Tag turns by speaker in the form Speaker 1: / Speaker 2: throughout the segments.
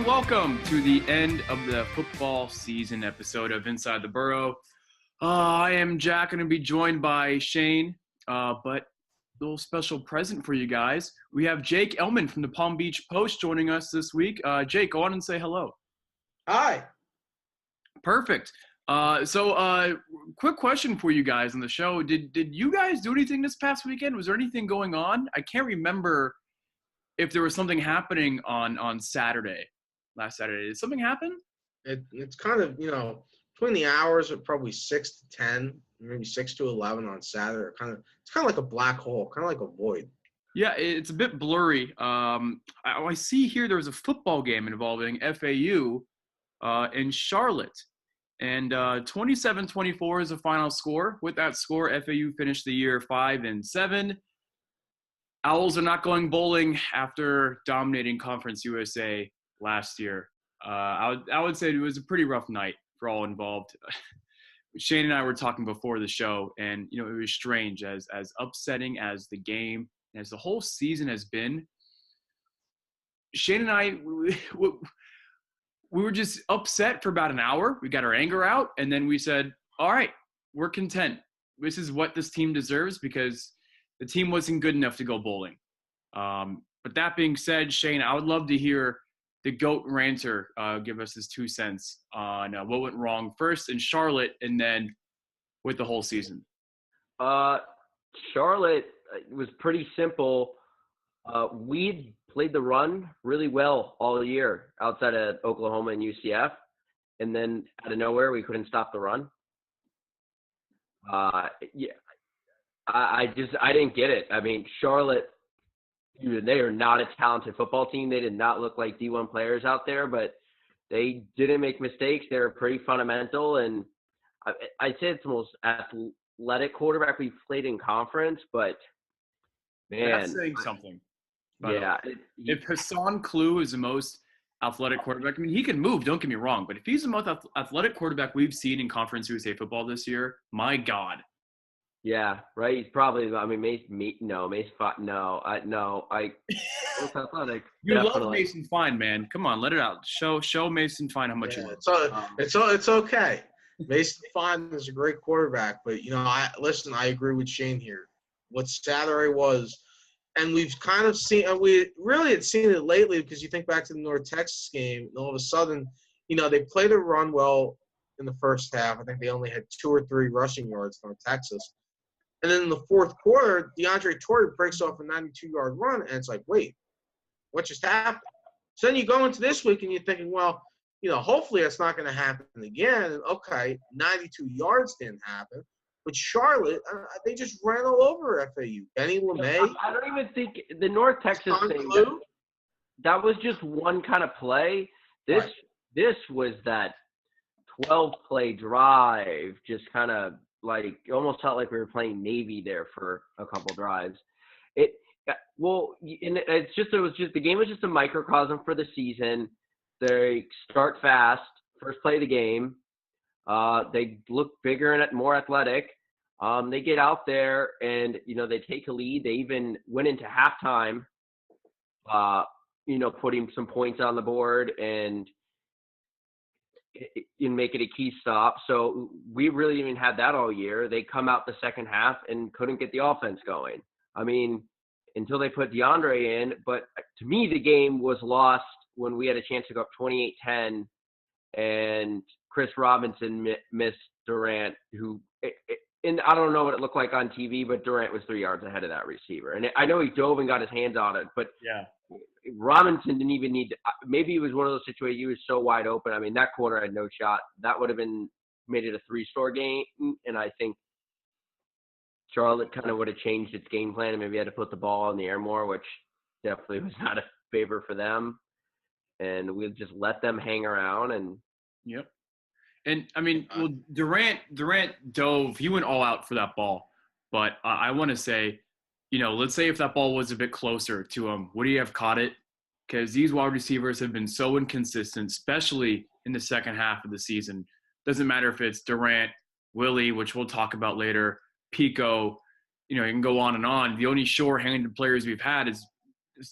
Speaker 1: and welcome to the end of the football season episode of Inside the Burrow. I am Jack, going to be joined by Shane, but a little special present for you guys. We have Jake Elman from the Palm Beach Post joining us this week. Jake, go on and say hello.
Speaker 2: Hi.
Speaker 1: Perfect. Quick question for you guys on the show. Did you guys do anything this past weekend? Was there anything going on? I can't remember if there was something happening on last Saturday. Did something happen?
Speaker 2: It's kind of, between the hours of probably 6 to 10, maybe 6 to 11 on Saturday. It's kind of like a black hole, kind of like a void.
Speaker 1: Yeah, it's a bit blurry. I see here there was a football game involving FAU in Charlotte. And 27-24 is the final score. With that score, FAU finished the year 5-7. Owls are not going bowling after dominating Conference USA last year. I would say it was a pretty rough night for all involved. Shane and I were talking before the show, and it was strange as upsetting as the game, as the whole season has been. Shane and I, we were just upset for about an hour. We got our anger out, and then we said, all right, we're content. This is what this team deserves because the team wasn't good enough to go bowling. But that being said, Shane, I would love to hear the GOAT ranter give us his 2 cents on what went wrong first in Charlotte and then with the whole season.
Speaker 3: Charlotte was pretty simple. We played the run really well all year outside of Oklahoma and UCF. And then out of nowhere, we couldn't stop the run. I didn't get it. I mean, Charlotte, they are not a talented football team. They did not look like D1 players out there, but they didn't make mistakes. They were pretty fundamental. And I'd say it's the most athletic quarterback we've played in conference, but man.
Speaker 1: That's saying something.
Speaker 3: Yeah.
Speaker 1: If Hassan Klue is the most athletic quarterback, I mean, he can move, don't get me wrong, but if he's the most athletic quarterback we've seen in Conference USA football this year, my God.
Speaker 3: Yeah, right. He's probably. I mean, Mason Fine. No. Most athletic.
Speaker 1: You
Speaker 3: definitely.
Speaker 1: love Mason Fine, man. Come on, let it out. Show Mason Fine how much you love.
Speaker 2: It's okay. Mason Fine is a great quarterback, but I agree with Shane here. What Saturday was, and we've kind of seen, and we really had seen it lately because you think back to the North Texas game, and all of a sudden, they played a run well in the first half. I think they only had 2 or 3 rushing yards North Texas. And then in the fourth quarter, DeAndre Torrey breaks off a 92-yard run, and it's like, wait, what just happened? So then you go into this week, and you're thinking, well, hopefully that's not going to happen again. And okay, 92 yards didn't happen. But Charlotte, they just ran all over FAU. Benny LeMay.
Speaker 3: I don't even think the North Texas thing, that was just one kind of play. This was that 12-play drive, just kind of like almost felt like we were playing Navy there for a couple drives. The game was just a microcosm for the season. They start fast, first play of the game. They look bigger and more athletic. They get out there and, they take a lead. They even went into halftime, putting some points on the board and make it a key stop. So we really even had that all year. They come out the second half and couldn't get the offense going. I mean, until they put DeAndre in. But to me, the game was lost when we had a chance to go up 28-10 and Chris Robinson missed Durant, and I don't know what it looked like on TV, but Durant was 3 yards ahead of that receiver. And I know he dove and got his hands on it, but
Speaker 1: yeah,
Speaker 3: Robinson didn't even need to. Maybe it was one of those situations he was so wide open. I mean, that corner had no shot. That would have made it a 3-score game, and I think Charlotte kind of would have changed its game plan and maybe had to put the ball in the air more, which definitely was not a favor for them. And we just let them hang around. And
Speaker 1: yep. And I mean, well, Durant dove. He went all out for that ball. But I want to say, let's say if that ball was a bit closer to him, would he have caught it? Because these wide receivers have been so inconsistent, especially in the second half of the season. Doesn't matter if it's Durant, Willie, which we'll talk about later, Pico, you can go on and on. The only sure-handed players we've had has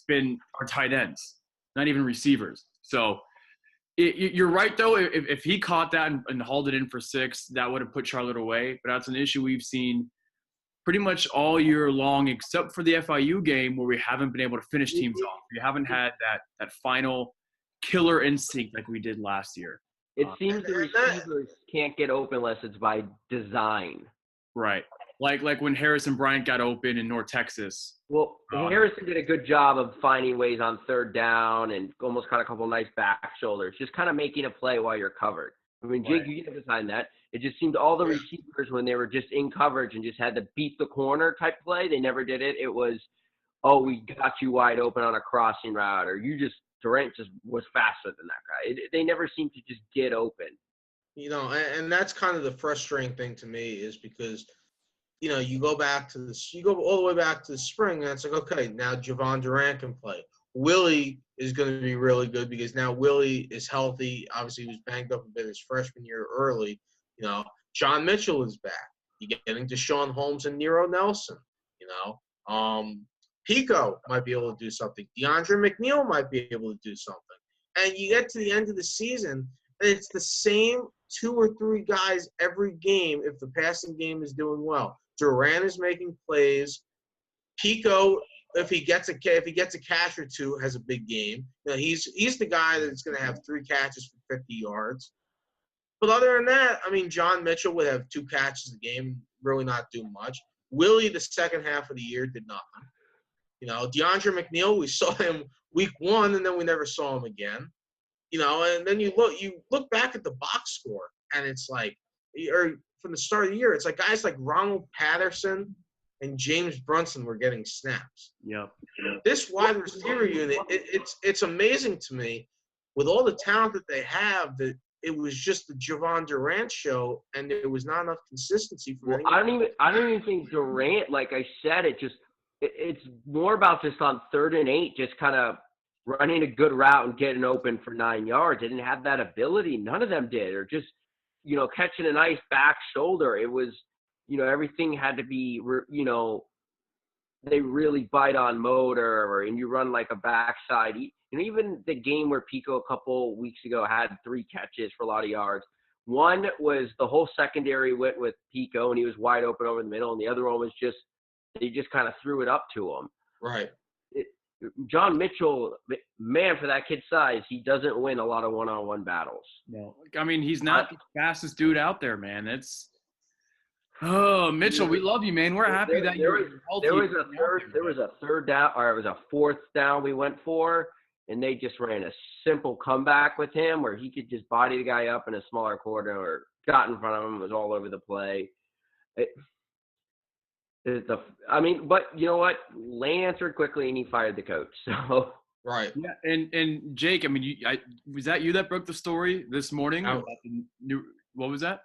Speaker 1: been our tight ends, not even receivers. So You're right, though. If he caught that and hauled it in for 6, that would have put Charlotte away. But that's an issue we've seen pretty much all year long, except for the FIU game where we haven't been able to finish teams off. We haven't had that final killer instinct like we did last year.
Speaker 3: It seems the receivers can't get open unless it's by design.
Speaker 1: Right. Like when Harrison Bryant got open in North Texas.
Speaker 3: Well, Harrison did a good job of finding ways on 3rd down and almost caught a couple nice back shoulders, just kind of making a play while you're covered. I mean, Jake, you can design that. It just seemed all the receivers, when they were just in coverage and just had to beat the corner type play, they never did it. It was, oh, we got you wide open on a crossing route, or Durant just was faster than that guy. They never seemed to just get open.
Speaker 2: You know, and that's kind of the frustrating thing to me is because, you know, you go all the way back to the spring, and it's like, okay, now Javon Durant can play. Willie is going to be really good because now Willie is healthy. Obviously, he was banged up a bit his freshman year early. You know, John Mitchell is back. You're getting Deshaun Holmes and Nero Nelson. You know, Pico might be able to do something. DeAndre McNeil might be able to do something. And you get to the end of the season, and it's the same 2 or 3 guys every game if the passing game is doing well. Durant is making plays. Pico, if he gets a catch or 2, has a big game. You know, he's the guy that's going to have 3 catches for 50 yards. But other than that, I mean, John Mitchell would have 2 catches a game, really not do much. Willie, the second half of the year, did nothing. You know, DeAndre McNeil, we saw him week 1, and then we never saw him again. You know, and then you look back at the box score, and it's like, or from the start of the year, it's like guys like Ronald Patterson and James Brunson were getting snaps.
Speaker 1: Yep.
Speaker 2: This wide receiver unit, it's amazing to me with all the talent that they have that it was just the Javon Durant show, and there was not enough consistency from anyone.
Speaker 3: I don't even think Durant, like I said, it's more about just on 3rd and 8, just kind of running a good route and getting open for 9 yards. They didn't have that ability. None of them did. Or just, you know, catching a nice back shoulder. It was, you know, everything had to be, you know, they really bite on motor, and you run like a backside. You know, even the game where Pico a couple weeks ago had 3 catches for a lot of yards. One was the whole secondary went with Pico, and he was wide open over the middle, and the other one was just, they just kind of threw it up to him.
Speaker 2: Right.
Speaker 3: John Mitchell, man, for that kid's size, he doesn't win a lot of one-on-one battles.
Speaker 1: No, I mean, he's not the fastest dude out there, man. Mitchell, we love you, man. We're happy that you're healthy.
Speaker 3: There was a 3rd down, or it was a 4th down we went for, and they just ran a simple comeback with him where he could just body the guy up in a smaller corner or got in front of him, was all over the play. But you know what? Lane answered quickly, and he fired the coach. So
Speaker 2: right.
Speaker 1: Yeah, and Jake, I mean, was that you that broke the story this morning? What was that?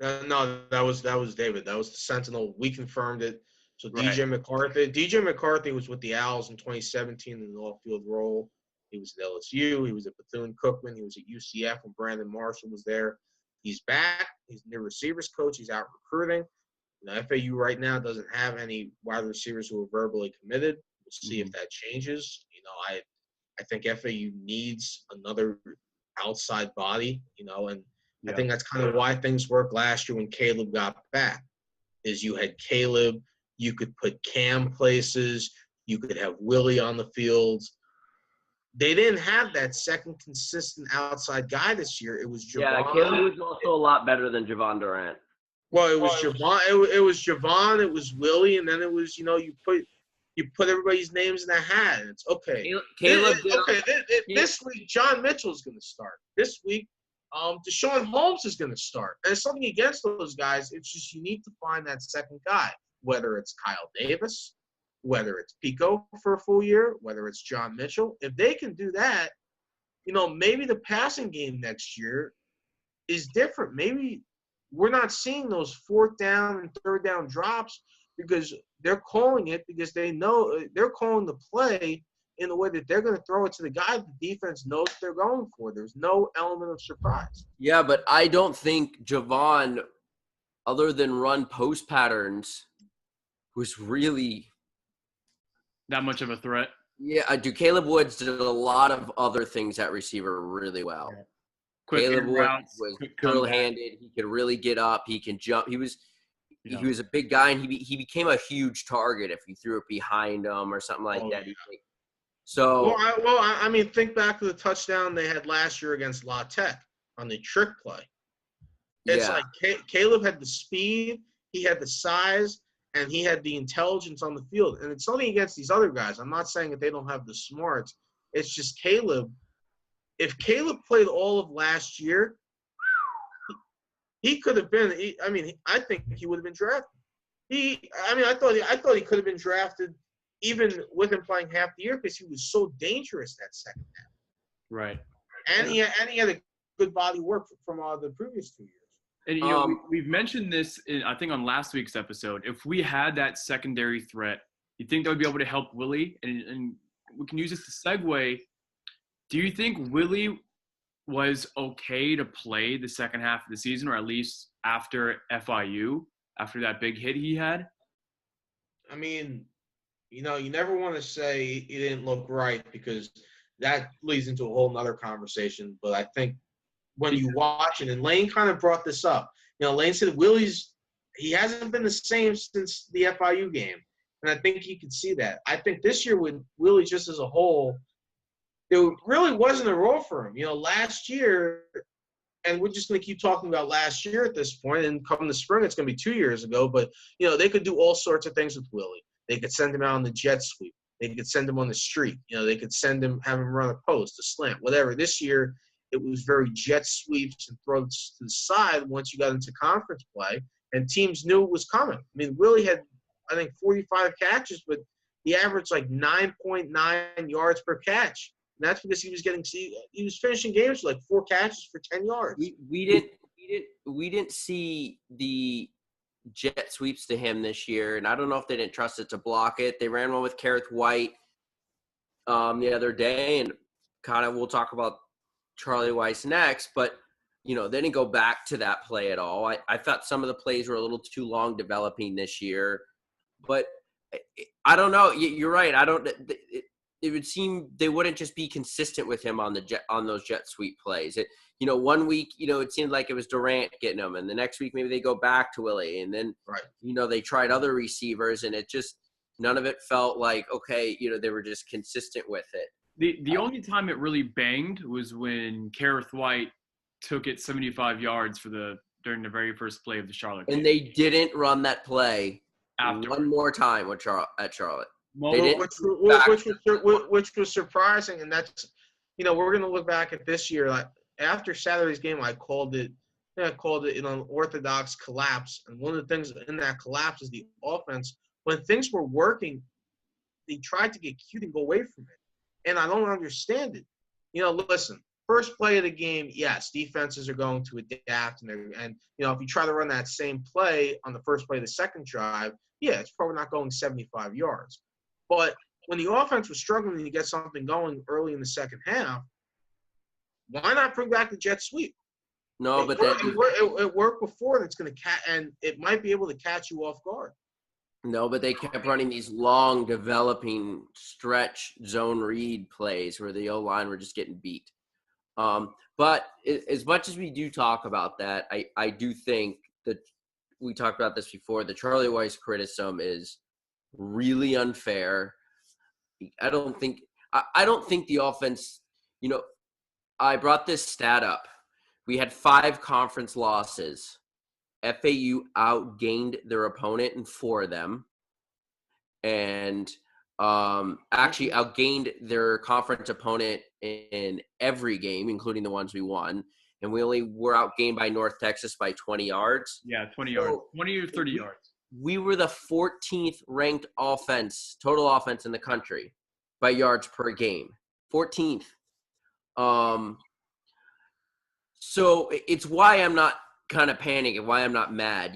Speaker 2: No, that was David. That was the Sentinel. We confirmed it. So
Speaker 1: Right.
Speaker 2: DJ McCarthy was with the Owls in 2017 in the off-field role. He was at LSU. He was at Bethune-Cookman. He was at UCF when Brandon Marshall was there. He's back. He's the new receivers coach. He's out recruiting. You know, FAU right now doesn't have any wide receivers who are verbally committed. We'll see if that changes. You know, I think FAU needs another outside body, you know, and I think that's kind of why things worked last year when Caleb got back, is you had Caleb, you could put Cam places, you could have Willie on the field. They didn't have that second consistent outside guy this year. It was Javon.
Speaker 3: Yeah, Caleb was also a lot better than Javon Durant.
Speaker 2: Well, it was Javon. It was Javon. It was Willie, and then it was, you know, you put everybody's names in a hat, and it's okay.
Speaker 3: Caleb.
Speaker 2: This week, John Mitchell's going to start. This week, Deshaun Holmes is going to start. And it's something against those guys. It's just you need to find that second guy, whether it's Kyle Davis, whether it's Pico for a full year, whether it's John Mitchell. If they can do that, you know, maybe the passing game next year is different. Maybe we're not seeing those 4th down and 3rd down drops because they're calling it because they know they're calling the play in the way that they're going to throw it to the guy the defense knows they're going for. There's no element of surprise.
Speaker 4: Yeah, but I don't think Javon, other than run post patterns, was really
Speaker 1: that much of a threat.
Speaker 4: Yeah, Caleb Woods did a lot of other things at receiver really well.
Speaker 1: Quick
Speaker 3: Caleb
Speaker 1: in routes,
Speaker 3: was
Speaker 1: quick comeback.
Speaker 3: handed. He could really get up. He can jump. He was
Speaker 1: Yeah.
Speaker 3: a big guy, and he became a huge target if you threw it behind him or something like that.
Speaker 2: Yeah.
Speaker 3: So
Speaker 2: I mean, think back to the touchdown they had last year against La Tech on the trick play. It's
Speaker 3: yeah,
Speaker 2: like Caleb had the speed, he had the size, and he had the intelligence on the field. And it's nothing against these other guys. I'm not saying that they don't have the smarts. It's just Caleb. If Caleb played all of last year, he could have been. I think he would have been drafted. I thought he could have been drafted even with him playing half the year because he was so dangerous that second half.
Speaker 1: Right.
Speaker 2: And he had a good body work from the previous 2 years.
Speaker 1: And we've mentioned this I think on last week's episode. If we had that secondary threat, you think that would be able to help Willie? And we can use this to segue. Do you think Willie was okay to play the second half of the season, or at least after FIU, after that big hit he had?
Speaker 2: I mean, you never want to say he didn't look right because that leads into a whole nother conversation. But I think when you watch it, and Lane kind of brought this up, Lane said he hasn't been the same since the FIU game. And I think you can see that. I think this year with Willie just as a whole, there really wasn't a role for him. Last year, and we're just going to keep talking about last year at this point, and come the spring, it's going to be 2 years ago. But, they could do all sorts of things with Willie. They could send him out on the jet sweep. They could send him on the street. They could have him run a post, a slant, whatever. This year, it was very jet sweeps and throws to the side once you got into conference play, and teams knew it was coming. I mean, Willie had, I think, 45 catches, but he averaged like 9.9 yards per catch. And that's because he was finishing games with like 4 catches for 10 yards.
Speaker 3: We didn't see the jet sweeps to him this year, and I don't know if they didn't trust it to block it. They ran one with Kareth White the other day, and kind of we'll talk about Charlie Weiss next, but they didn't go back to that play at all. I thought some of the plays were a little too long developing this year, but I don't know. You're right. It would seem they wouldn't just be consistent with him on those jet sweep plays. 1 week, it seemed like it was Durant getting them, and the next week maybe they go back to Willie, and then they tried other receivers, and it just none of it felt like okay. They were just consistent with it.
Speaker 1: The only time it really banged was when Kareth White took it 75 yards during the very first play of the Charlotte game.
Speaker 3: And they didn't run that play
Speaker 1: afterwards.
Speaker 3: One more time at Charlotte.
Speaker 2: Which was surprising, and that's we're going to look back at this year. Like after Saturday's game, I called it an unorthodox collapse, and one of the things in that collapse is the offense. When things were working, they tried to get cute and go away from it. And I don't understand it. Listen, first play of the game, yes, defenses are going to adapt. And if you try to run that same play on the first play of the second drive, yeah, it's probably not going 75 yards. But when the offense was struggling to get something going early in the second half, why not bring back the jet sweep?
Speaker 3: No, but
Speaker 2: it worked before, and it's going to and it might be able to catch you off guard.
Speaker 3: No, but they kept running these long developing stretch zone read plays where the O-line were just getting beat. But as much as we do talk about that, I do think that we talked about this before. The Charlie Weiss criticism is really unfair. I don't think the offense, I brought this stat up. We had 5 conference losses. FAU outgained their opponent in 4 of them, and actually outgained their conference opponent in every game, including the ones we won. And we only were outgained by North Texas by 20 yards.
Speaker 1: Yeah, 20 yards, 20 or 30 yards.
Speaker 3: We were the 14th ranked total offense in the country by yards per game. 14th. So it's why I'm not kind of panicking, why I'm not mad.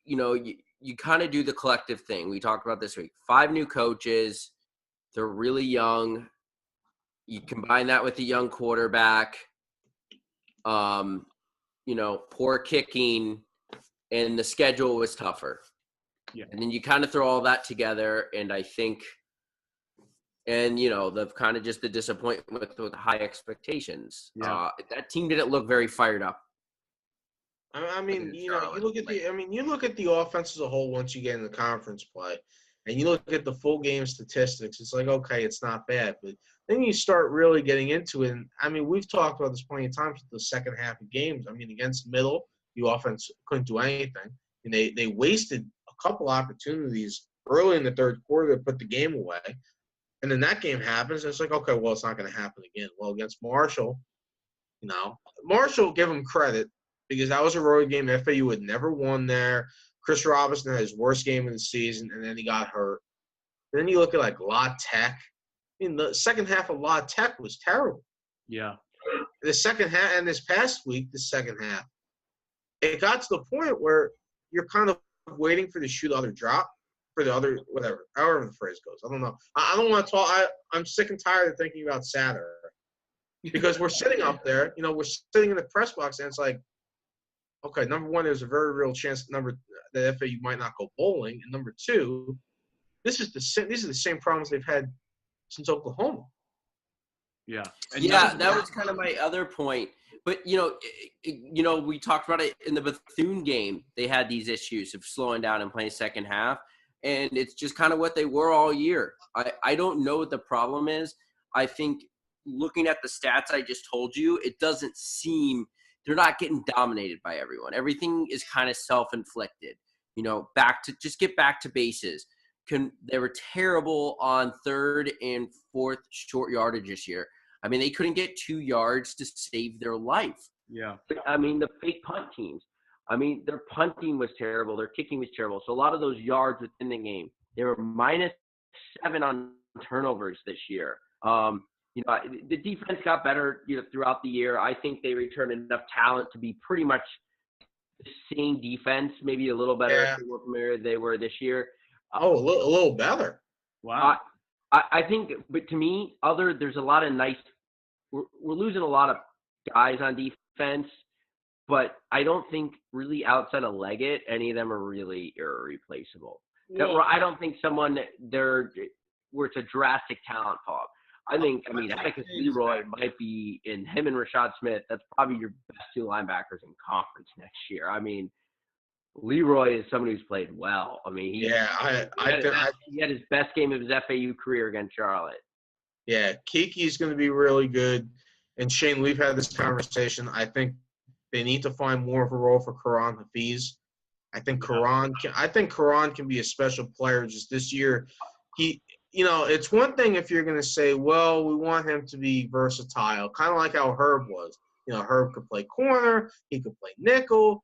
Speaker 3: You kind of do the collective thing. We talked about this week. 5 new coaches. They're really young. You combine that with the young quarterback, poor kicking, and the schedule was tougher.
Speaker 1: Yeah.
Speaker 3: And then you kind of throw all that together, and I think
Speaker 4: and the kind of just the disappointment with high expectations.
Speaker 1: Yeah.
Speaker 4: That team didn't look very fired up.
Speaker 2: I mean,
Speaker 4: against
Speaker 2: you
Speaker 4: Charlotte.
Speaker 2: look at you look at the offense as a whole once you get in the conference play, and you look at the full game statistics. It's like, okay, it's not bad, but then you start really getting into it. And I mean, we've talked about this plenty of times. The second half of games. I mean, against Middle, the offense couldn't do anything, and they wasted a couple opportunities early in the third quarter to put the game away. And then that game happens, and it's like, okay, well, it's not going to happen again. Well, against Marshall, Marshall, give him credit, because that was a road game. FAU had never won there. Chris Robinson had his worst game of the season, and then he got hurt. And then you look at, like, La Tech. I mean, the second half of La Tech was terrible.
Speaker 1: Yeah.
Speaker 2: The second half, and this past week, the second half, it got to the point where you're kind of waiting for the shoe the other drop, for the other, whatever, however the phrase goes. I don't know. I don't want to talk. I'm sick and tired of thinking about Saturday, because we're sitting up there, we're sitting in the press box, and it's like, okay, number one, there's a very real chance that FAU might not go bowling, and number two, these are the same problems they've had since Oklahoma.
Speaker 1: Yeah.
Speaker 4: And that was kind of my other point. But we talked about it in the Bethune game. They had these issues of slowing down and playing second half, and it's just kind of what they were all year. I don't know what the problem is. I think looking at the stats I just told you, it doesn't seem – they're not getting dominated by everyone. Everything is kind of self-inflicted. Just get back to bases. They were terrible on third and fourth short yardage this year. I mean, they couldn't get 2 yards to save their life.
Speaker 1: Yeah.
Speaker 3: I mean, the fake punt teams. I mean, their punting was terrible. Their kicking was terrible. So a lot of those yards within the game, they were -7 on turnovers this year. The defense got better, throughout the year. I think they returned enough talent to be pretty much the same defense, maybe a little better than they were this year.
Speaker 2: A little better.
Speaker 1: Wow.
Speaker 3: I think, but to me, there's a lot of nice. We're losing a lot of guys on defense, but I don't think really outside of Leggett, any of them are really irreplaceable. Yeah. I don't think someone there where it's a drastic talent fall. Atticus Leroy might be in him and Rashad Smith. That's probably your best 2 linebackers in conference next year. I mean, Leroy is someone who's played well. I mean, he had his best game of his FAU career against Charlotte.
Speaker 2: Yeah, Kiki's going to be really good. And Shane, we've had this conversation. I think they need to find more of a role for Karan Hafiz. I think Karan can be a special player. Just this year, it's one thing if you're going to say, well, we want him to be versatile, kind of like how Herb was. Herb could play corner, he could play nickel.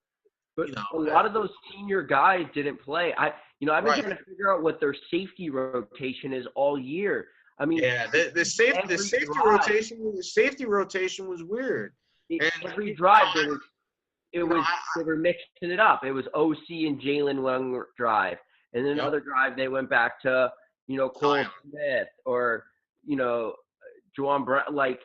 Speaker 3: But a lot of those senior guys didn't play. I've been trying to figure out what their safety rotation is all year. I mean,
Speaker 2: the safety rotation was weird.
Speaker 3: Every drive they were mixing it up. It was OC and Jalen one drive, and then another drive they went back to Cole Smith or Juwan Brown. Like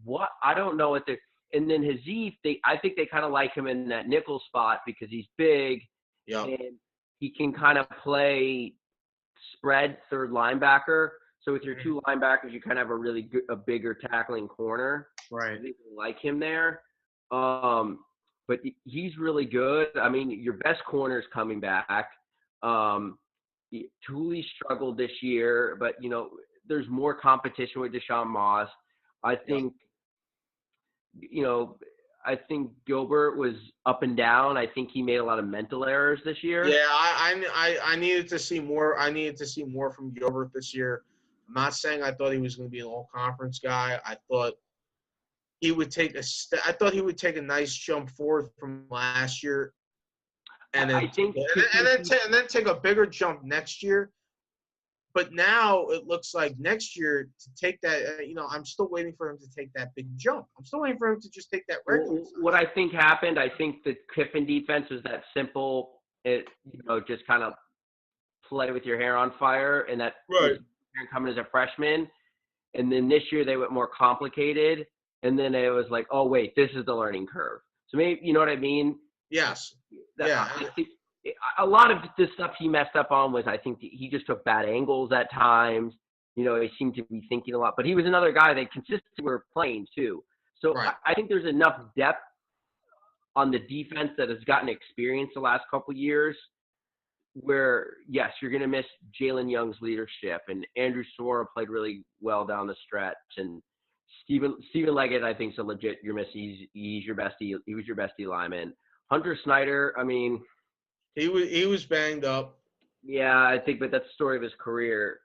Speaker 3: what? I don't know what they're. And then Hazif, I think they kind of like him in that nickel spot because he's big and he can kind of play spread third linebacker. So with your 2 linebackers, you kind of have a bigger tackling corner.
Speaker 1: Right.
Speaker 3: I think they like him there. But he's really good. I mean, your best corner is coming back. Tooley struggled this year, but there's more competition with Deshaun Moss. I think. I think Gilbert was up and down. I think he made a lot of mental errors this year.
Speaker 2: Yeah, I needed to see more. I needed to see more from Gilbert this year. I'm not saying I thought he was going to be an all-conference guy. I thought he would take a nice jump forward from last year, and then take a bigger jump next year. But now it looks like next year to take that, I'm still waiting for him to take that big jump. I'm still waiting for him to just take that regular.
Speaker 3: What I think happened, I think the Kiffin defense was that simple. Just kind of play with your hair on fire, and that coming as a freshman. And then this year they went more complicated, and then it was like, oh wait, this is the learning curve. So maybe you know what I mean?
Speaker 2: Yes.
Speaker 3: I think a lot of the stuff he messed up on was I think he just took bad angles at times. He seemed to be thinking a lot. But he was another guy that consistently were playing too. So
Speaker 2: Right.
Speaker 3: I think there's enough depth on the defense that has gotten experience the last couple years where, yes, you're going to miss Jalen Young's leadership. And Andrew Sora played really well down the stretch. And Stephen Leggett, I think, is a legit you're missing. He was your best D lineman. Hunter Snyder, I mean,
Speaker 2: he was banged up.
Speaker 3: Yeah, I think, but that's the story of his career.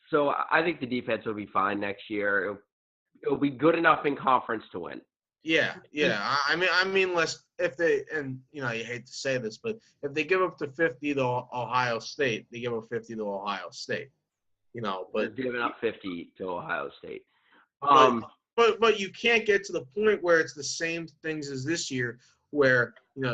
Speaker 3: So I think the defense will be fine next year. It'll be good enough in conference to win.
Speaker 2: Yeah. I mean, if they, and you hate to say this, but if they give up to 50 to Ohio State, they give up 50 to Ohio State. But
Speaker 3: they're giving up 50 to Ohio State.
Speaker 2: But you can't get to the point where it's the same things as this year, where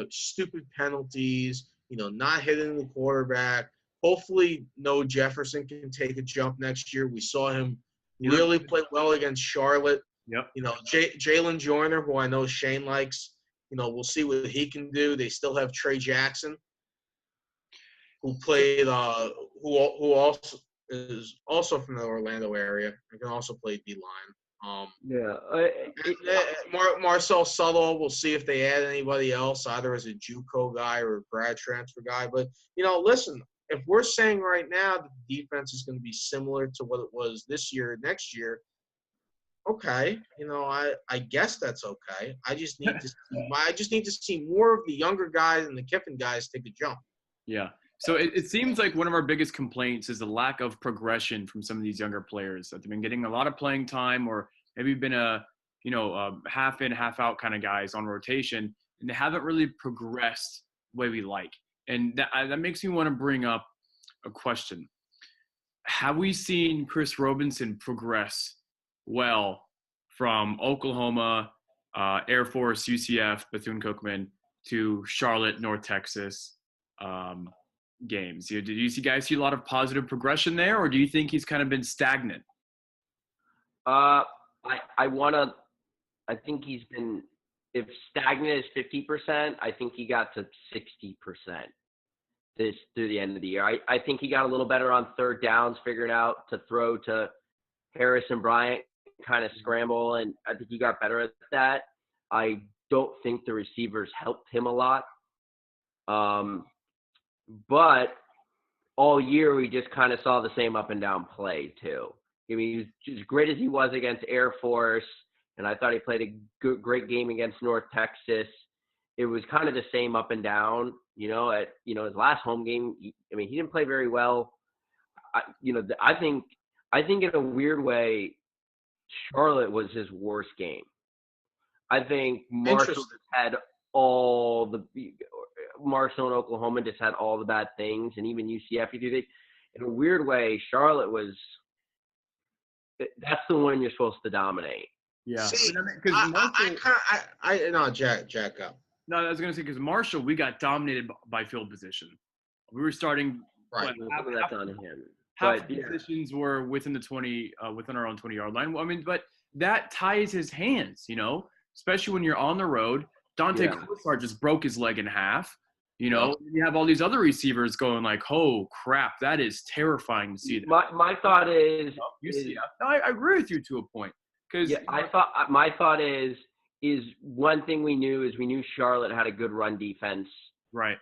Speaker 2: stupid penalties, not hitting the quarterback. Hopefully, no Jefferson can take a jump next year. We saw him really play well against Charlotte.
Speaker 1: Yep.
Speaker 2: Jalen Joyner, who I know Shane likes. We'll see what he can do. They still have Trey Jackson, who played, who also is also from the Orlando area. He can also play D-line. Marcel Suttle, we'll see if they add anybody else, either as a JUCO guy or a grad transfer guy. But, listen, if we're saying right now that the defense is going to be similar to what it was this year, next year, okay, I guess that's okay. I just need to see more of the younger guys and the Kiffin guys take a jump.
Speaker 1: Yeah. So it seems like one of our biggest complaints is the lack of progression from some of these younger players, that they've been getting a lot of playing time, or maybe been a half in, half out kind of guys on rotation, and they haven't really progressed the way we like. And that makes me want to bring up a question. Have we seen Chris Robinson progress well from Oklahoma, Air Force, UCF, Bethune-Cookman to Charlotte, North Texas games? Did you guys see a lot of positive progression there, or do you think he's kind of been stagnant?
Speaker 3: I think he's been, if stagnant is 50%, I think he got to 60% through the end of the year. I think he got a little better on third downs, figuring out to throw to Harris and Bryant, kind of scramble, and I think he got better at that. I don't think the receivers helped him a lot. But all year we just kind of saw the same up and down play too. I mean, he was as great as he was against Air Force, and I thought he played a great game against North Texas. It was kind of the same up and down. His last home game, he didn't play very well. I think in a weird way, Charlotte was his worst game. I think Marshall and Oklahoma just had all the bad things, and even UCF. In a weird way, Charlotte was. That's the one you're supposed to dominate.
Speaker 1: Yeah.
Speaker 2: See, Jack up.
Speaker 1: No, I was going to say, because Marshall, we got dominated by field position. We were starting
Speaker 2: right.
Speaker 3: That's on him.
Speaker 1: Half the positions were within the 20, within our own 20-yard line. But that ties his hands, especially when you're on the road. Dante Closart just broke his leg in half. You have all these other receivers going like, "Oh crap, that is terrifying to see." That.
Speaker 3: My thought is,
Speaker 1: no, I agree with you to a point. Because
Speaker 3: my thought is one thing we knew Charlotte had a good run defense,
Speaker 1: right?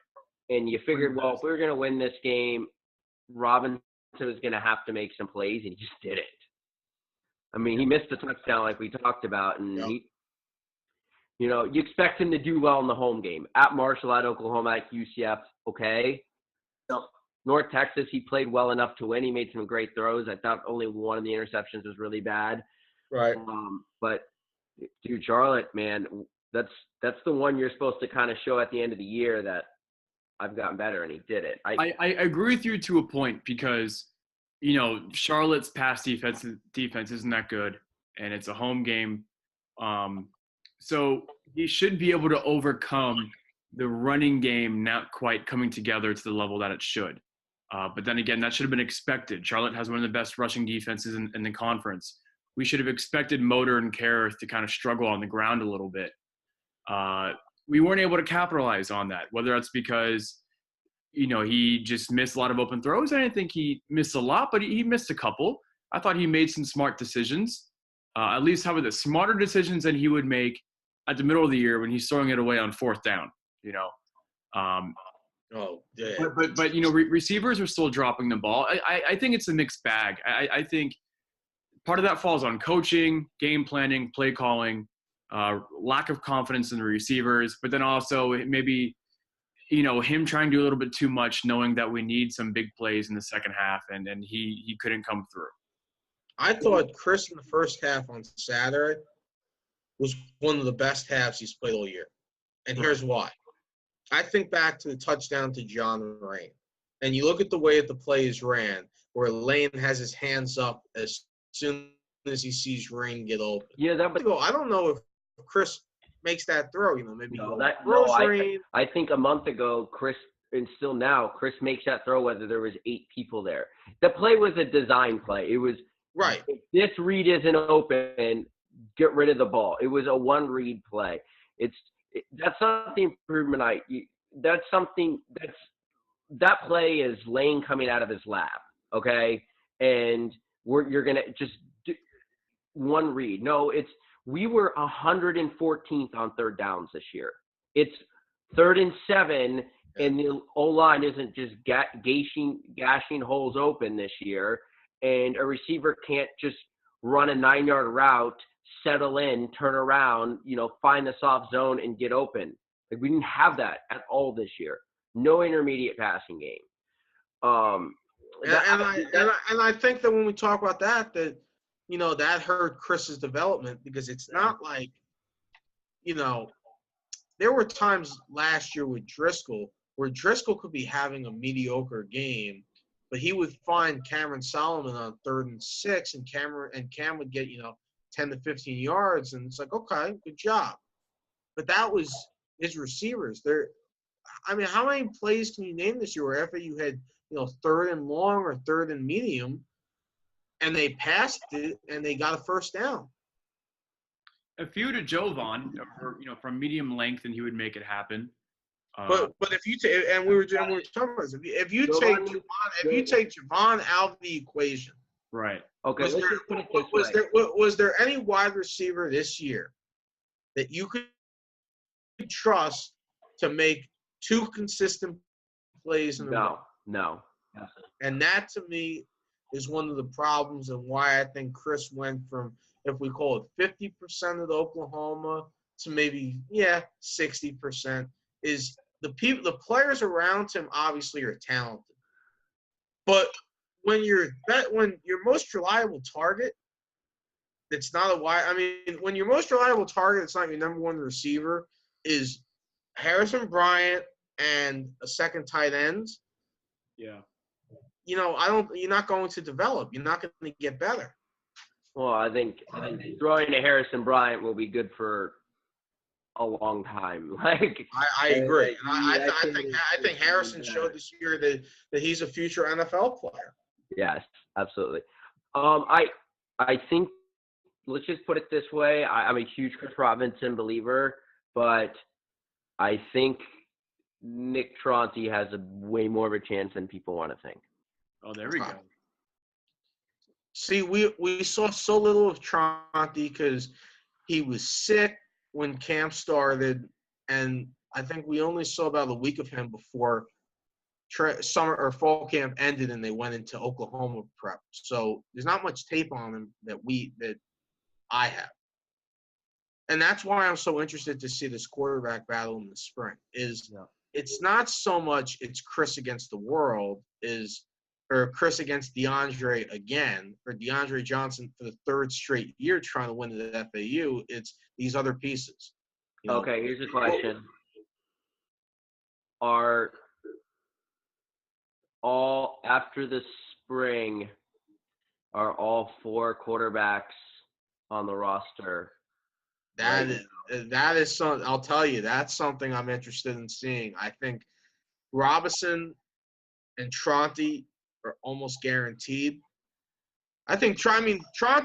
Speaker 3: And you figured, well, if we were going to win this game, Robinson was going to have to make some plays, and he just didn't. He missed a touchdown like we talked about, and you expect him to do well in the home game. At Marshall, at Oklahoma, at UCF, okay. North Texas, he played well enough to win. He made some great throws. I thought only one of the interceptions was really bad.
Speaker 2: Right.
Speaker 3: But, dude, Charlotte, man, that's the one you're supposed to kind of show at the end of the year that I've gotten better, and he did it.
Speaker 1: I agree with you to a point because, Charlotte's pass defense isn't that good, and it's a home game. So he should be able to overcome the running game not quite coming together to the level that it should. But then again, that should have been expected. Charlotte has one of the best rushing defenses in the conference. We should have expected Motor and Karras to kind of struggle on the ground a little bit. We weren't able to capitalize on that, whether that's because he just missed a lot of open throws. I didn't think he missed a lot, but he missed a couple. I thought he made some smart decisions. At least how about the smarter decisions than he would make at the middle of the year when he's throwing it away on fourth down.
Speaker 2: Oh, yeah.
Speaker 1: But receivers are still dropping the ball. I think it's a mixed bag. I think part of that falls on coaching, game planning, play calling, lack of confidence in the receivers, but then also maybe him trying to do a little bit too much, knowing that we need some big plays in the second half, and he couldn't come through.
Speaker 2: I thought Chris in the first half on Saturday was one of the best halves he's played all year. And here's why. I think back to the touchdown to John Rain. And you look at the way that the plays ran, where Lane has his hands up as soon as he sees Rain get open.
Speaker 3: Yeah,
Speaker 2: I don't know if Chris makes that throw, maybe
Speaker 3: I think a month ago, Chris, and still now, Chris makes that throw whether there was 8 people there. The play was a design play. It was
Speaker 2: right.
Speaker 3: If this read isn't open, get rid of the ball. It was a one read play. That's not the improvement. That play is Lane coming out of his lap, okay? And you're gonna just do one read. No, we were 114th on third downs this year. It's 3rd and 7, and the O-line isn't just gashing holes open this year, and a receiver can't just run a 9-yard route, settle in, turn around, find the soft zone and get open. Like, we didn't have that at all this year. No intermediate passing game.
Speaker 2: And I think that when we talk about that that hurt Chris's development, because it's not like, there were times last year with Driscoll where Driscoll could be having a mediocre game, but he would find Cameron Solomon on 3rd and 6, and Cam would get 10 to 15 yards, and it's like, okay, good job. But that was his receivers. How many plays can you name this year where FAU had 3rd and long or 3rd and medium, and they passed it and they got a first down?
Speaker 1: A few to Jovan, from medium length, and he would make it happen.
Speaker 2: But if you take, and we were talking about this, if you take Jovan out of the equation,
Speaker 1: right?
Speaker 3: Okay.
Speaker 2: Was there any wide receiver this year that you could trust to make 2 consistent plays in a row?
Speaker 3: No.
Speaker 2: And that, to me, is one of the problems, and why I think Chris went from, if we call it 50% of the Oklahoma to maybe 60%, is the players around him obviously are talented, but when your most reliable target, it's not when your most reliable target, it's not your number one receiver, is Harrison Bryant and a second tight end.
Speaker 1: Yeah.
Speaker 2: You're not going to develop. You're not going to get better.
Speaker 3: Well, I think throwing to Harrison Bryant will be good for a long time.
Speaker 2: I agree. And I think Harrison showed this year that he's a future NFL player.
Speaker 3: Yes, absolutely. I think, let's just put it this way. I'm a huge Chris Robinson believer, but I think Nick Tronti has a way more of a chance than people want to think.
Speaker 1: Oh, there we go.
Speaker 2: See, we saw so little of Tronti because he was sick when camp started, and I think we only saw about a week of him before summer or fall camp ended and they went into Oklahoma prep. So there's not much tape on him that I have. And that's why I'm so interested to see this quarterback battle in the spring. It's not so much it's Chris against the world, or Chris against DeAndre again, or DeAndre Johnson for the 3rd straight year trying to win it at FAU. It's these other pieces.
Speaker 3: Okay, here's a question. Are all after the spring, are all 4 quarterbacks on the roster?
Speaker 2: That is something, I'll tell you, that's something I'm interested in seeing. I think Robinson and Tronti are almost guaranteed. I think Tronti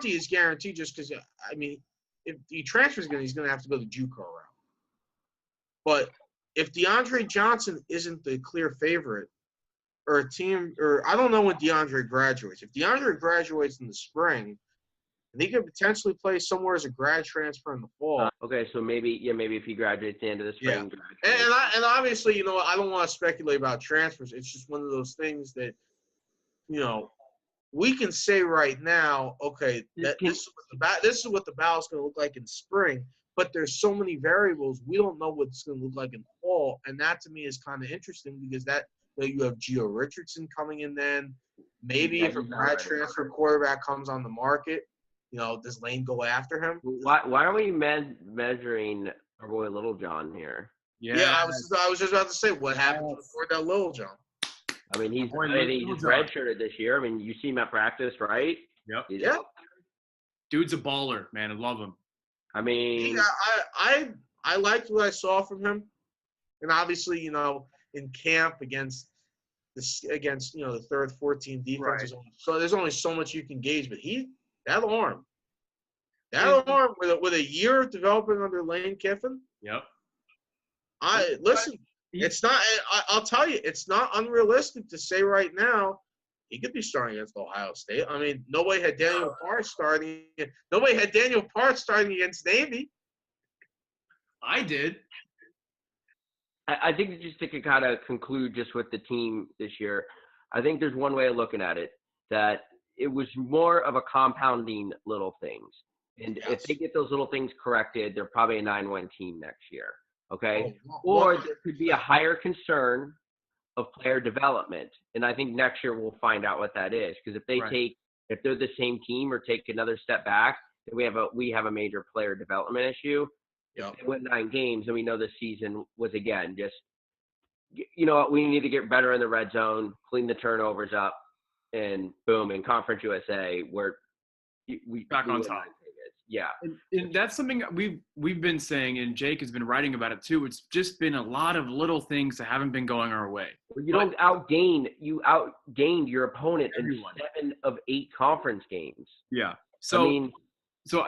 Speaker 2: is guaranteed just because, if he transfers again, he's going to have to go the JUCO route. But if DeAndre Johnson isn't the clear favorite, or a team, or I don't know when DeAndre graduates. If DeAndre graduates in the spring, and he could potentially play somewhere as a grad transfer in the fall.
Speaker 3: Okay, so maybe if he graduates at the end of the spring.
Speaker 2: Yeah. And obviously, I don't want to speculate about transfers. It's just one of those things that, we can say right now, okay, that this is what the battle's going to look like in spring, but there's so many variables. We don't know what it's going to look like in fall, and that to me is kind of interesting because you have Gio Richardson coming in then. Maybe if a grad transfer quarterback comes on the market, does Lane go after him?
Speaker 3: Why are we measuring our boy Little John here?
Speaker 2: Yeah, I was just about to say, what happened to Cordell Littlejohn?
Speaker 3: I mean, he's redshirted this year. I mean, you see him at practice, right?
Speaker 1: Yep.
Speaker 2: Yeah.
Speaker 1: Dude's a baller, man. I love him.
Speaker 3: I mean,
Speaker 2: I liked what I saw from him, and obviously, in camp against the 3rd, 14 defense. Right. So there's only so much you can gauge, but that arm with a year of developing under Lane Kiffin.
Speaker 1: Yep.
Speaker 2: Listen. It's not. I'll tell you, it's not unrealistic to say right now he could be starting against Ohio State. I mean, nobody had Daniel Parr starting. Nobody had Daniel Parr starting against Navy.
Speaker 1: I did.
Speaker 3: I think just to kind of conclude just with the team this year, I think there's one way of looking at it, that it was more of a compounding little things. And if they get those little things corrected, they're probably a 9-win team next year. Okay. Or there could be a higher concern of player development. And I think next year we'll find out what that is. Because if they're the same team or take another step back, then we have a major player development issue.
Speaker 2: Yep.
Speaker 3: If they win 9 games, and we know this season was again just, we need to get better in the red zone, clean the turnovers up, and boom, in Conference USA, we
Speaker 1: back on top.
Speaker 3: Yeah,
Speaker 1: and that's something we've been saying, and Jake has been writing about it too. It's just been a lot of little things that haven't been going our way.
Speaker 3: Well, you outgained your opponent in 7 of 8 conference games.
Speaker 1: Yeah. So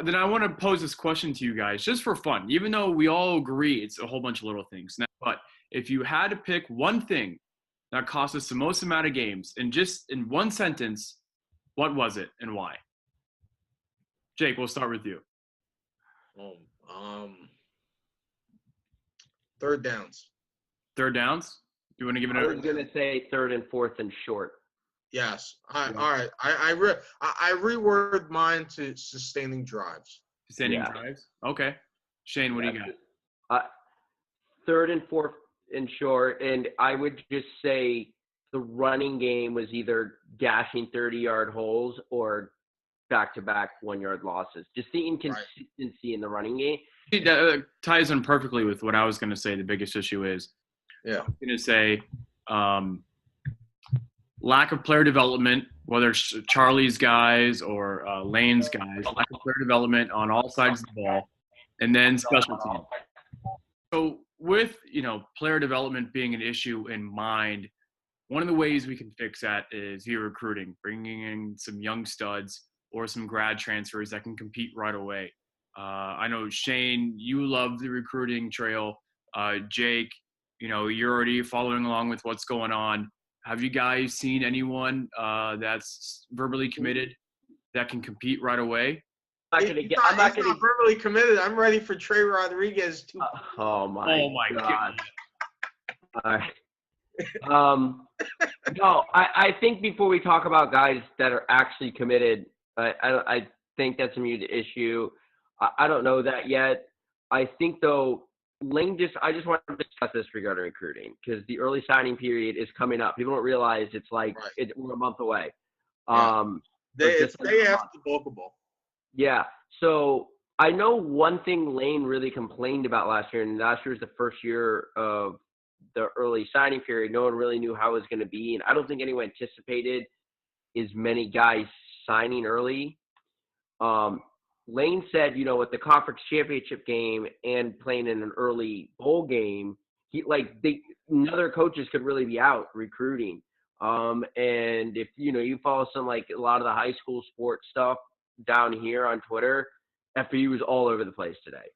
Speaker 1: then I want to pose this question to you guys, just for fun, even though we all agree it's a whole bunch of little things. But if you had to pick one thing that cost us the most amount of games, and just in one sentence, what was it and why? Jake, we'll start with you.
Speaker 2: Third downs.
Speaker 1: Third downs? Do you want to give it
Speaker 3: I was going to say 3rd and 4th and short.
Speaker 2: Yes. All right. I reword mine to sustaining drives.
Speaker 1: Sustaining drives? Okay. Shane, what do you got?
Speaker 3: 3rd and 4th and short. And I would just say the running game was either gashing 30-yard holes or back-to-back 1-yard losses. Just the inconsistency in the running game.
Speaker 1: That ties in perfectly with what I was going to say the biggest issue is.
Speaker 2: Yeah.
Speaker 1: I'm going to say lack of player development, whether it's Charlie's guys or Lane's guys, lack of player development on all sides of the ball, and then special teams. So with, player development being an issue in mind, one of the ways we can fix that is via recruiting, bringing in some young studs or some grad transfers that can compete right away. I know, Shane, you love the recruiting trail. Jake, you're already following along with what's going on. Have you guys seen anyone that's verbally committed that can compete right away?
Speaker 2: I'm not verbally committed. I'm ready for Trey Rodriguez to.
Speaker 3: Oh my God. All right. No, I think before we talk about guys that are actually committed, I think that's a mute issue. I don't know that yet. I think, though, I just want to discuss this regarding recruiting because the early signing period is coming up. People don't realize it's like we're a month away.
Speaker 2: Yeah. It's day after the Boca Bowl.
Speaker 3: Yeah. So I know one thing Lane really complained about last year, and last year was the first year of the early signing period. No one really knew how it was going to be, and I don't think anyone anticipated as many guys signing early. Lane said, with the conference championship game and playing in an early bowl game, other coaches could really be out recruiting. And if, you follow some, a lot of the high school sports stuff down here on Twitter, FAU is all over the place today.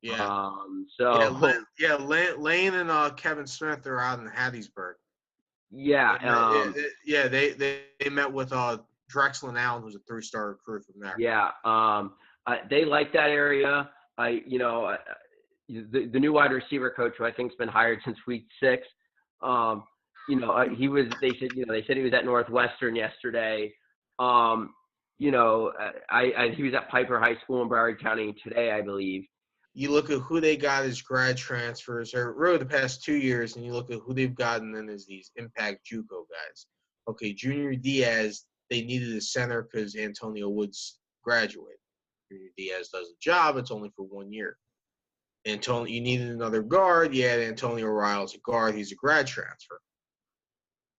Speaker 2: Yeah. Lane and Kevin Smith are out in Hattiesburg.
Speaker 3: Yeah.
Speaker 2: They met with Drexel and Allen, who's a 3-star recruit from there.
Speaker 3: Yeah. They like that area. The new wide receiver coach, who I think's been hired since week 6. He was. They said he was at Northwestern yesterday. He was at Piper High School in Broward County today, I believe.
Speaker 2: You look at who they got as grad transfers, or really the past 2 years, and you look at who they've gotten then as these impact JUCO guys. Okay, Junior Diaz, they needed a center because Antonio Woods graduated. Junior Diaz does a job. It's only for 1 year. You needed another guard. You had Antonio Riles a guard. He's a grad transfer.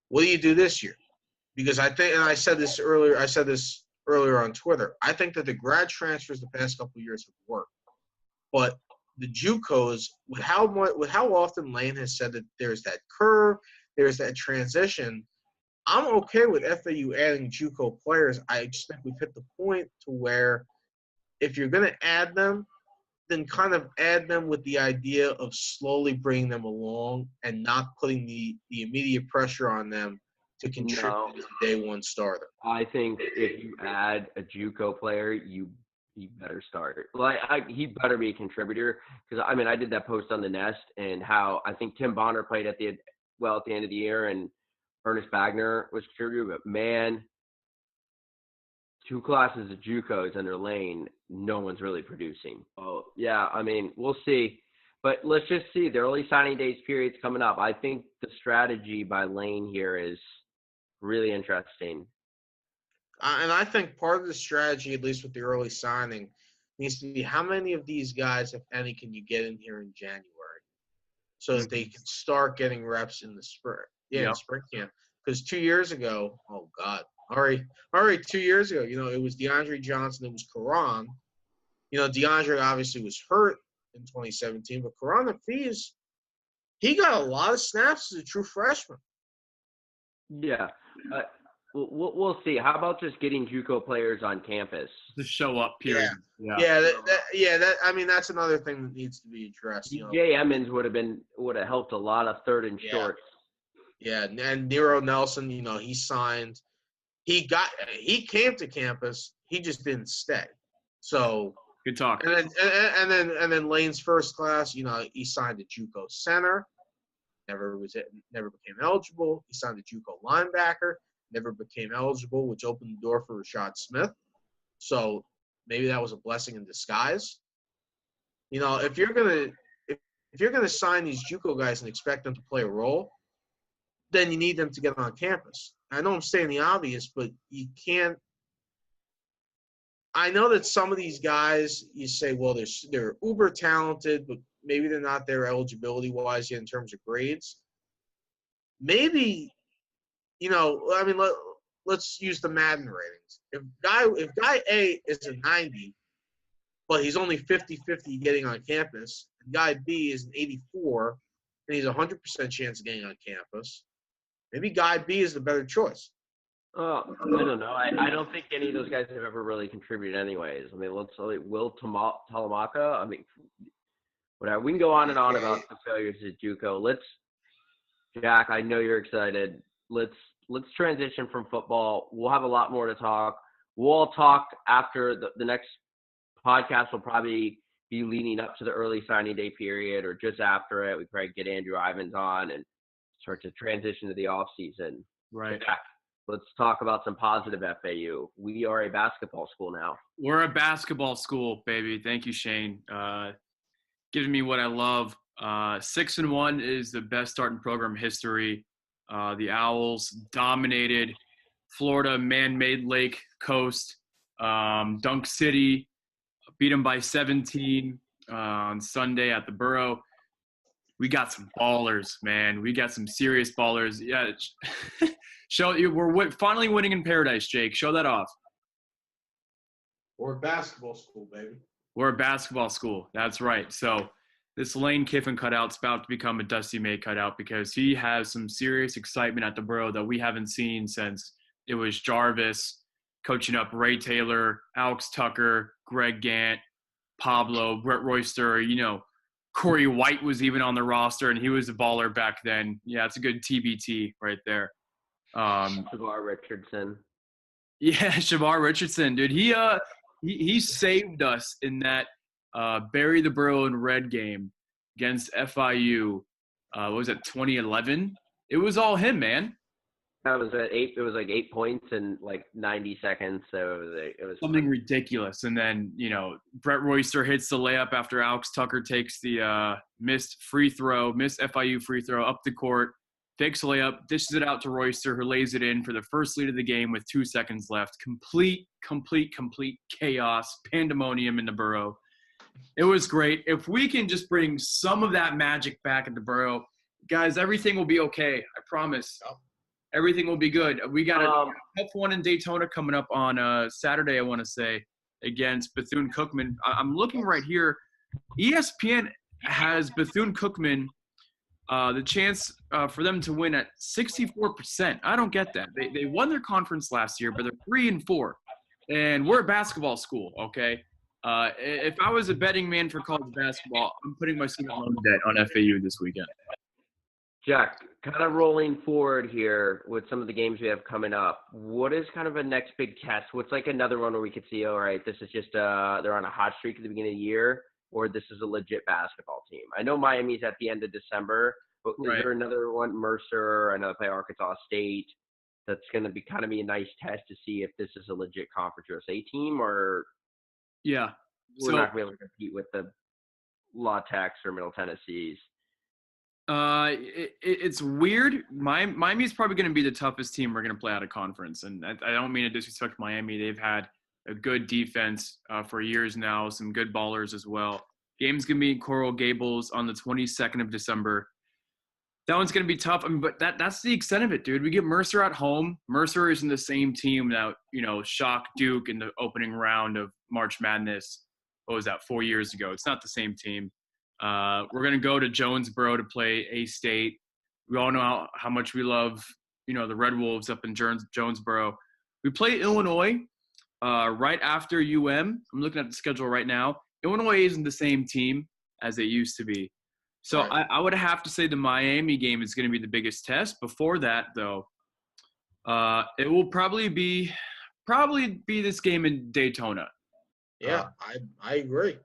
Speaker 2: What do you do this year? Because I think, and I said this earlier on Twitter, I think that the grad transfers the past couple of years have worked. But the JUCOs, with how often Lane has said that there's that curve, there's that transition, I'm okay with FAU adding JUCO players. I just think we've hit the point to where if you're going to add them, then kind of add them with the idea of slowly bringing them along and not putting the immediate pressure on them to contribute as a day one starter.
Speaker 3: I think if you add a JUCO player, you better start. He better be a contributor, because I did that post on the Nest and how I think Tim Bonner played at the end of the year and Ernest Bagner was contributor, but man, 2 classes of JUCOs under Lane, no one's really producing. Oh yeah, we'll see, but let's just see. The early signing days period's coming up. I think the strategy by Lane here is really interesting.
Speaker 2: And I think part of the strategy, at least with the early signing, needs to be how many of these guys, if any, can you get in here in January so that they can start getting reps in the spring. Yeah, in spring camp. Because 2 years ago, oh God, all right, 2 years ago, it was DeAndre Johnson, it was Karan. DeAndre obviously was hurt in 2017, but Karan Hafiz, he got a lot of snaps as a true freshman.
Speaker 3: Yeah. We'll see. How about just getting JUCO players on campus
Speaker 1: to show up? Period.
Speaker 2: That's another thing that needs to be addressed.
Speaker 3: Jay Emmons would have helped a lot of third and shorts.
Speaker 2: Yeah, and Nero Nelson, he signed. He came to campus. He just didn't stay. So
Speaker 1: good talk.
Speaker 2: And then Lane's first class, he signed a JUCO center. Never became eligible. He signed a JUCO linebacker. Never became eligible, which opened the door for Rashad Smith. So maybe that was a blessing in disguise. If you're gonna sign these JUCO guys and expect them to play a role, then you need them to get on campus. I know I'm saying the obvious, but you can't. I know that some of these guys, you say, well, they're uber talented, but maybe they're not there eligibility-wise yet in terms of grades. Maybe, let's use the Madden ratings. If guy A is a 90, but he's only 50-50 getting on campus, and guy B is an 84, and he's a 100% chance of getting on campus, maybe guy B is the better choice.
Speaker 3: I don't know. I don't think any of those guys have ever really contributed anyways. Let's say Will Talamaka. Whatever. We can go on and on about the failures at JUCO. Jack, I know you're excited. Let's transition from football. We'll have a lot more to talk. We'll all talk after the next podcast will probably be leading up to the early signing day period or just after it. We probably get Andrew Ivins on and start to transition to the off season.
Speaker 1: Right.
Speaker 3: Jack, let's talk about some positive FAU. We are a basketball school now.
Speaker 1: We're a basketball school, baby. Thank you, Shane. Giving me what I love. 6-1 is the best start in program history. The Owls dominated Florida man-made Lake Coast, Dunk City, beat them by 17 on Sunday at the Burrow. We got some ballers, man. We got some serious ballers. Yeah, we're finally winning in paradise, Jake. Show that off.
Speaker 2: We're a basketball school, baby.
Speaker 1: We're a basketball school. That's right. So this Lane Kiffin cutout's about to become a Dusty May cutout because he has some serious excitement at the Burrow that we haven't seen since it was Jarvis coaching up Ray Taylor, Alex Tucker, Greg Gant, Pablo, Brett Royster, Corey White was even on the roster, and he was a baller back then. Yeah, it's a good TBT right there.
Speaker 3: Shavar Richardson.
Speaker 1: Yeah, Shavar Richardson, dude. He saved us in that bury the Burrow in red game against FIU. What was it, 2011? It was all him, man.
Speaker 3: That was at 8. It was like 8 points in like 90 seconds. So it was
Speaker 1: Something ridiculous. And then, Brett Royster hits the layup after Alex Tucker takes the missed FIU free throw up the court, fakes a layup, dishes it out to Royster, who lays it in for the first lead of the game with 2 seconds left. Complete chaos, pandemonium in the Burrow. It was great. If we can just bring some of that magic back at the Burrow, guys, everything will be okay. I promise. Everything will be good. We got a tough one in Daytona coming up on Saturday, I want to say, against Bethune-Cookman. I'm looking right here. ESPN has Bethune-Cookman the chance for them to win at 64%. I don't get that. They won their conference last year, but they're 3-4. And we're a basketball school, okay? If I was a betting man for college basketball, I'm putting my student loan debt on FAU this weekend.
Speaker 3: Jack, kind of rolling forward here with some of the games we have coming up, what is kind of a next big test? What's like another one where we could see, all right, this is just they're on a hot streak at the beginning of the year, or this is a legit basketball team? I know Miami's at the end of December, but is there another one, Mercer? I know they play Arkansas State. That's going to be kind of be a nice test to see if this is a legit Conference USA team, or we're not going to be able to compete with the La Techs or Middle Tennessees.
Speaker 1: It's weird. Miami's probably going to be the toughest team we're going to play out of conference, and I don't mean to disrespect Miami. They've had a good defense for years now, some good ballers as well. Game's going to be in Coral Gables on the 22nd of December. That one's going to be tough. I mean, but that's the extent of it, dude. We get Mercer at home. Mercer isn't the same team that shocked Duke in the opening round of March Madness. What was that, 4 years ago? It's not the same team. We're going to go to Jonesboro to play A-State. We all know how much we love, the Red Wolves up in Jonesboro. We play Illinois right after UM. I'm looking at the schedule right now. Illinois isn't the same team as they used to be. So I would have to say the Miami game is going to be the biggest test. Before that, though, it will probably be this game in Daytona.
Speaker 2: Yeah, I agree.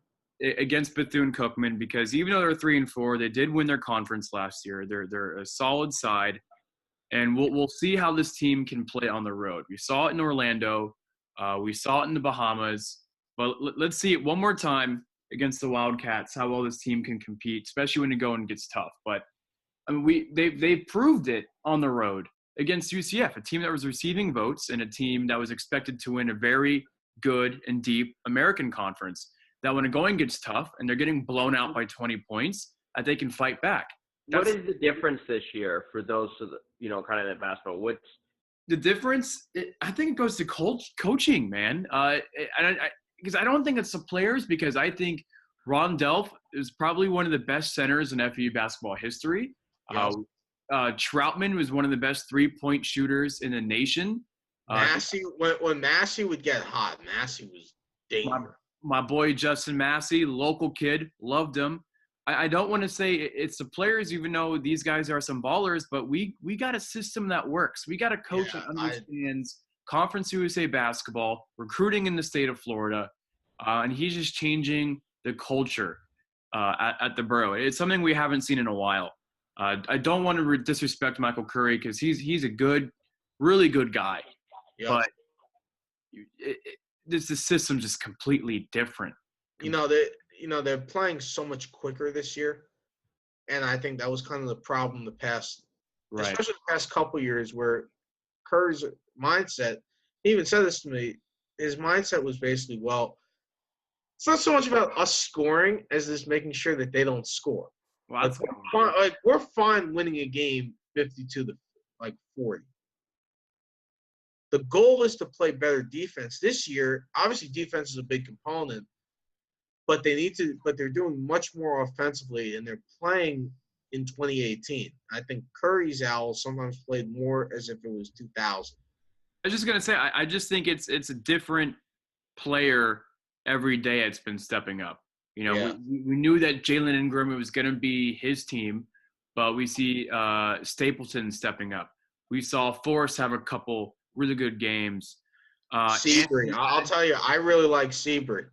Speaker 1: Against Bethune-Cookman, because even though they're 3-4, they did win their conference last year. They're a solid side, and we'll see how this team can play on the road. We saw it in Orlando, we saw it in the Bahamas, but let's see it one more time against the Wildcats, how well this team can compete, especially when it going gets tough. But I mean, they've proved it on the road against UCF, a team that was receiving votes and a team that was expected to win a very good and deep American conference. That when the going gets tough and they're getting blown out by 20 points, that they can fight back.
Speaker 3: What is the difference this year for those, kind of in basketball? What's
Speaker 1: the difference? I think it goes to coaching, man. Because I don't think it's the players, because I think Ron Delph is probably one of the best centers in FAU basketball history.
Speaker 2: Yes.
Speaker 1: Troutman was one of the best three-point shooters in the nation.
Speaker 2: Massey, when Massey would get hot, Massey was dangerous.
Speaker 1: My boy Justin Massey, local kid, loved him. I don't want to say it's the players, even though these guys are some ballers, but we got a system that works. We got a coach that understands Conference USA basketball, recruiting in the state of Florida, and he's just changing the culture at the Burrow. It's something we haven't seen in a while. I don't want to disrespect Michael Curry, because he's a good, really good guy, but the system's just completely different.
Speaker 2: They're playing so much quicker this year, and I think that was kind of the problem especially the past couple years, where Curry's mindset. He even said this to me. His mindset was basically, well, it's not so much about us scoring as just making sure that they don't score.
Speaker 1: Well,
Speaker 2: we're fine winning a game 52 to 40. The goal is to play better defense this year. Obviously, defense is a big component, but they're doing much more offensively, and they're playing in 2018. I think Curry's Owls sometimes played more as if it was 2000.
Speaker 1: I was just gonna say, I just think it's a different player every day. It's been stepping up. You know,
Speaker 2: Yeah.
Speaker 1: we knew that Jalen Ingram was going to be his team, but we see Stapleton stepping up. We saw Forrest have a couple really good games.
Speaker 2: Seabury. I'll tell you, I really like Seabury.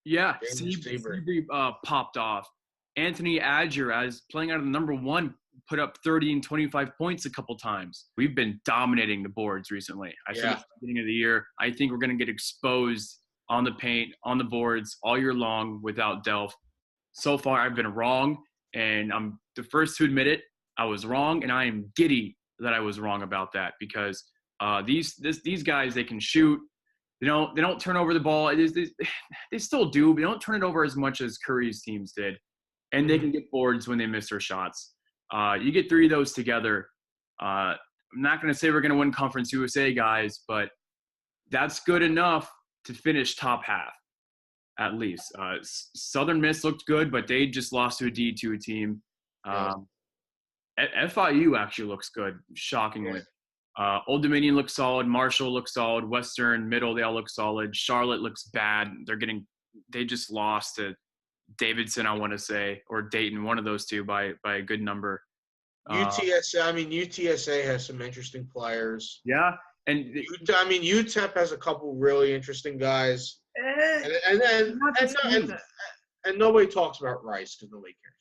Speaker 1: Yeah,
Speaker 2: Seabury.
Speaker 1: Seabury popped off. Anthony Adger, as playing out of the number one, put up 30 and 25 points a couple times. We've been dominating the boards recently. I said at the beginning of the year, I think we're going to get exposed on the paint, on the boards all year long without Delph. So far, I've been wrong, and I'm the first to admit it. I was wrong, and I am giddy that I was wrong about that because these guys, they can shoot. They don't turn over the ball. They still do, but they don't turn it over as much as Curry's teams did. And they can get boards when they miss their shots. You get three of those together. I'm not going to say we're going to win Conference USA, guys, but that's good enough to finish top half, at least. Southern Miss looked good, but they just lost to a D2 team. FIU actually looks good, shockingly. Old Dominion looks solid. Marshall looks solid. Western, Middle, they all look solid. Charlotte looks bad. They just lost to Davidson, I want to say, or Dayton, one of those two by a good number.
Speaker 2: UTSA has some interesting players.
Speaker 1: Yeah, and
Speaker 2: UTEP has a couple really interesting guys. And nobody talks about Rice because nobody cares.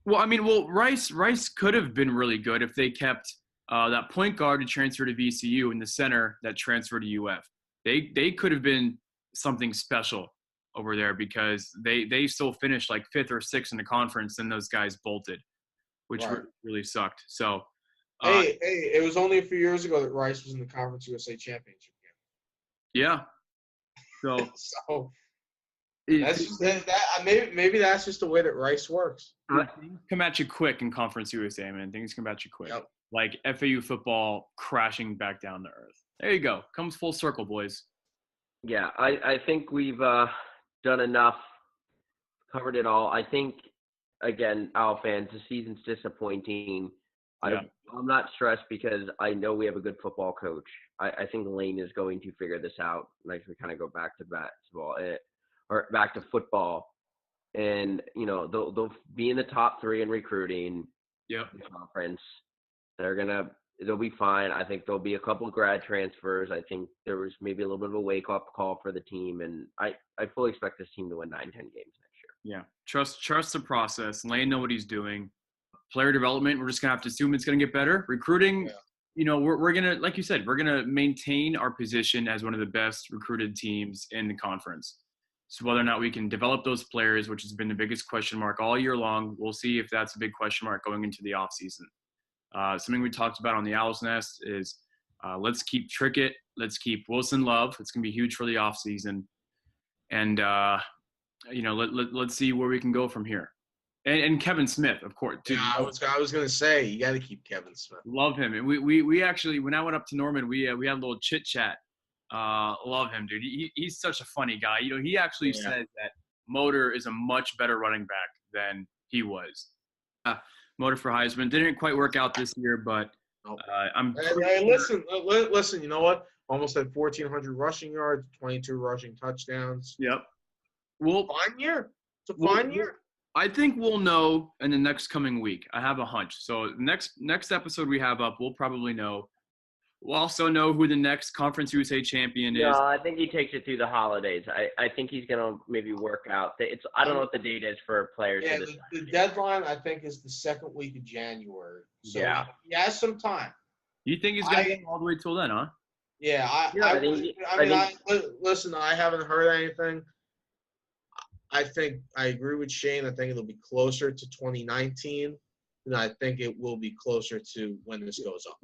Speaker 1: Well, Rice could have been really good if they kept that point guard to transfer to VCU and the center that transferred to UF. They could have been something special over there because they still finished like 5th or 6th in the conference, and those guys bolted, which really sucked. So,
Speaker 2: it was only a few years ago that Rice was in the Conference USA championship game.
Speaker 1: Yeah. So,
Speaker 2: so that's just maybe that's just the way that Rice works.
Speaker 1: Things come at you quick in Conference USA, man. Things come at you quick.
Speaker 2: Yep.
Speaker 1: Like FAU football crashing back down to earth. There you go. Comes full circle, boys.
Speaker 3: Yeah, I think we've done enough, covered it all. I think, again, Owl fans, the season's disappointing.
Speaker 1: Yeah.
Speaker 3: I'm not stressed because I know we have a good football coach. I think Lane is going to figure this out. Like, we kind of go back to basketball or back to football. And, they'll be in the top 3 in recruiting.
Speaker 1: Yep.
Speaker 3: In the conference. They'll be fine. I think there'll be a couple of grad transfers. I think there was maybe a little bit of a wake-up call for the team, and I fully expect this team to win 9-10 games next year.
Speaker 1: Yeah, trust the process. Lane know what he's doing. Player development, we're just going to have to assume it's going to get better. Recruiting, we're going to, like you said, we're going to maintain our position as one of the best recruited teams in the conference. So whether or not we can develop those players, which has been the biggest question mark all year long, we'll see if that's a big question mark going into the offseason. Something we talked about on the Owl's Nest is let's keep Trickett. Let's keep Wilson Love. It's going to be huge for the offseason. And, let's see where we can go from here. And Kevin Smith, of course. Too.
Speaker 2: Yeah, I was going to say, you got to keep Kevin Smith.
Speaker 1: Love him. And we actually, when I went up to Norman, we had a little chit-chat. Love him, dude. He's such a funny guy. He actually said that Motor is a much better running back than he was. Motor for Heisman. Didn't quite work out this year, but
Speaker 2: listen, you know what? Almost had 1,400 rushing yards, 22 rushing touchdowns.
Speaker 1: Yep. Well,
Speaker 2: fine year. It's a fine year.
Speaker 1: I think we'll know in the next coming week. I have a hunch. So next episode we have up, we'll probably know. We'll also know who the next Conference USA champion is.
Speaker 3: No, I think he takes it through the holidays. I think he's going to maybe work out. I don't know what the date is for players.
Speaker 2: Yeah, the deadline, I think, is the second week of January. So he has some time.
Speaker 1: You think he's going to go all the way till then, huh?
Speaker 2: Yeah. Listen, I haven't heard anything. I agree with Shane. I think it'll be closer to 2019. And I think it will be closer to when this goes up.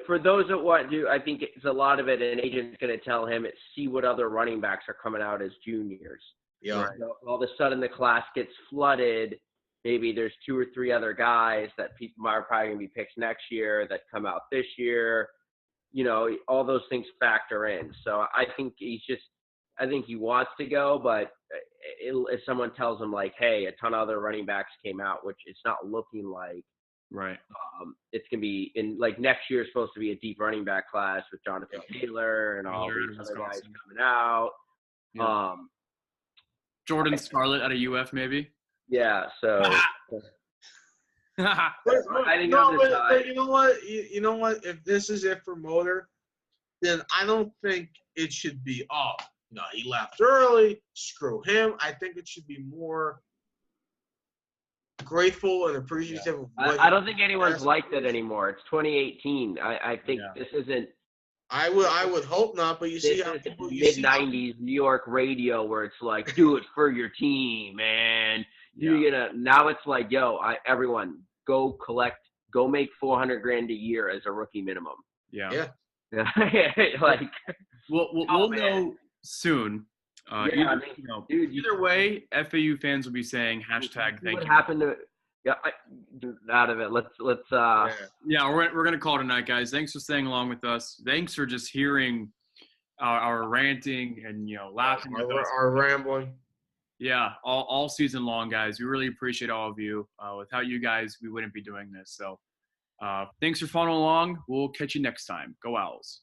Speaker 3: For those that want to, I think it's a lot of it. An agent's going to tell him, see what other running backs are coming out as juniors.
Speaker 2: Yeah.
Speaker 3: So all of a sudden the class gets flooded. Maybe there's 2 or 3 other guys that people are probably going to be picked next year that come out this year. All those things factor in. So I think I think he wants to go, but if someone tells him like, hey, a ton of other running backs came out, which it's not looking like,
Speaker 1: right.
Speaker 3: It's going to be next year is supposed to be a deep running back class with Jonathan Taylor and all these other guys coming out.
Speaker 1: Yeah. Jordan Scarlett out of UF, maybe.
Speaker 3: Yeah, so
Speaker 2: But
Speaker 3: you know
Speaker 2: what? You know what? If this is it for Motor, then I don't think it should be, he left early, screw him. I think it should be more grateful and appreciative of what
Speaker 3: I don't think anyone's like that anymore. It's 2018. I think this isn't.
Speaker 2: I would hope not, but you see how people
Speaker 3: mid-90s New York radio where it's like, do it for your team, man. Now it's like, everyone go make $400,000 a year as a rookie minimum.
Speaker 1: Yeah.
Speaker 3: Like,
Speaker 1: we'll know soon. Either way, FAU fans will be saying hashtag thank
Speaker 3: what
Speaker 1: you.
Speaker 3: happened to out of it. Let's
Speaker 1: we're gonna call tonight, guys. Thanks for staying along with us. Thanks for just hearing our ranting and laughing with us.
Speaker 2: Our rambling.
Speaker 1: Yeah, all season long, guys. We really appreciate all of you. Without you guys, we wouldn't be doing this. So thanks for following along. We'll catch you next time. Go Owls.